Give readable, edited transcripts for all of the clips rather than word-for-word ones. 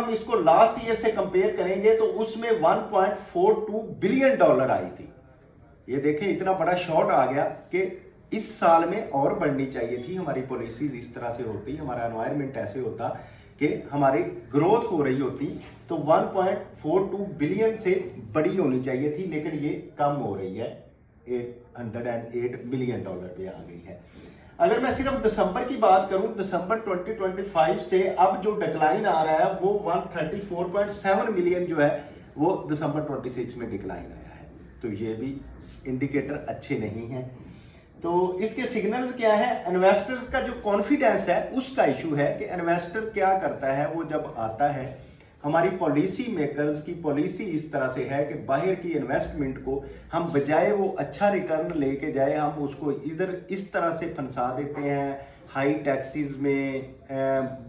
हम इसको last year से कंपेयर करेंगे तो उसमें 1.42 बिलियन डॉलर आई थी। ये देखें इतना बड़ा शॉट आ गया कि इस साल में और बढ़नी चाहिए थी। हमारी पॉलिसीज इस तरह से होती, हमारा एनवायरनमेंट ऐसे होता कि हमारी ग्रोथ हो रही होती तो 1.42 बिलियन से बड़ी होनी चाहिए थी, लेकिन ये कम हो रही है, 808 बिलियन डॉलर पे आ गई है। अगर मैं सिर्फ दिसंबर की बात करूं, दिसंबर 2025 से अब जो डिक्लाइन आ रहा है वो 134.7 मिलियन जो है वो दिसंबर 26 में डिक्लाइन आया है। तो ये भी इंडिकेटर अच्छे नहीं हैं। तो इसके सिग्नल्स क्या है? इन्वेस्टर्स का जो कॉन्फिडेंस है उसका इशू है कि इन्वेस्टर क्या करता है, वो जब आता है, हमारी पॉलिसी मेकर्स की पॉलिसी इस तरह से है कि बाहर की इन्वेस्टमेंट को हम बजाय वो अच्छा रिटर्न लेके जाए, हम उसको इधर इस तरह से फंसा देते हैं हाई टैक्सेस में,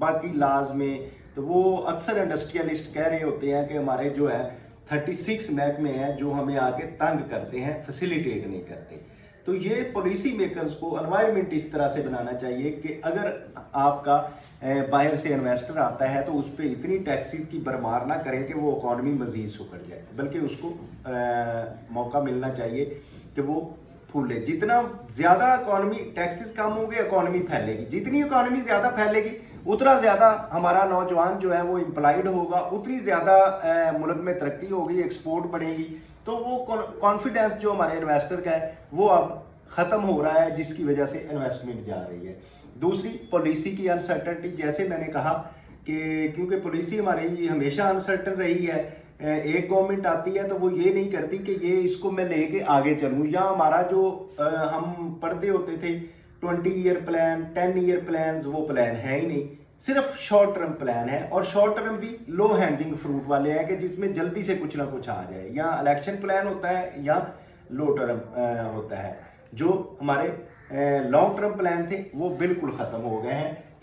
बाकी लाज में। तो वो अक्सर इंडस्ट्रियलिस्ट कह रहे होते हैं कि हमारे जो है 36 महकमे हैं जो हमें आके तंग करते हैं, फैसिलिटेट नहीं करते। तो ये पॉलिसी मेकर्स को एनवायरनमेंट इस तरह से बनाना चाहिए कि अगर आपका बाहर से इन्वेस्टर आता है तो उस पर इतनी टैक्सेस की भरमार ना करें कि वो इकॉनमी मजीद सुकड़ जाए, बल्कि उसको मौका मिलना चाहिए कि वो फूले। जितना ज़्यादा इकॉनमी टैक्सेस कम होंगे इकॉनमी फैलेगी, जितनी इकॉनमी ज़्यादा फैलेगी उतना ज़्यादा हमारा नौजवान जो है वो एम्प्लॉयड होगा, उतनी ज़्यादा मुल्क में तरक्की होगी, एक्सपोर्ट बढ़ेगी। तो वो कॉन्फिडेंस जो हमारे इन्वेस्टर का है वो अब ख़त्म हो रहा है, जिसकी वजह से इन्वेस्टमेंट जा रही है। दूसरी पॉलिसी की अनसर्टनटी, जैसे मैंने कहा कि क्योंकि पॉलिसी हमारी हमेशा अनसर्टन रही है, एक गवर्नमेंट आती है तो वो ये नहीं करती कि ये इसको मैं लेके आगे चलूँ, या हमारा जो हम पढ़ते होते थे 20 ईयर प्लान, 10 ईयर प्लान, वो प्लान है ही नहीं, सिर्फ शॉर्ट टर्म प्लान है। और शॉर्ट टर्म भी लो हैंगिंग फ्रूट वाले हैं कि जिसमें जल्दी से कुछ ना कुछ आ जाए, या इलेक्शन प्लान होता है या लो टर्म होता है। जो हमारे लॉन्ग टर्म प्लान थे वो बिल्कुल ख़त्म हो गए हैं। तो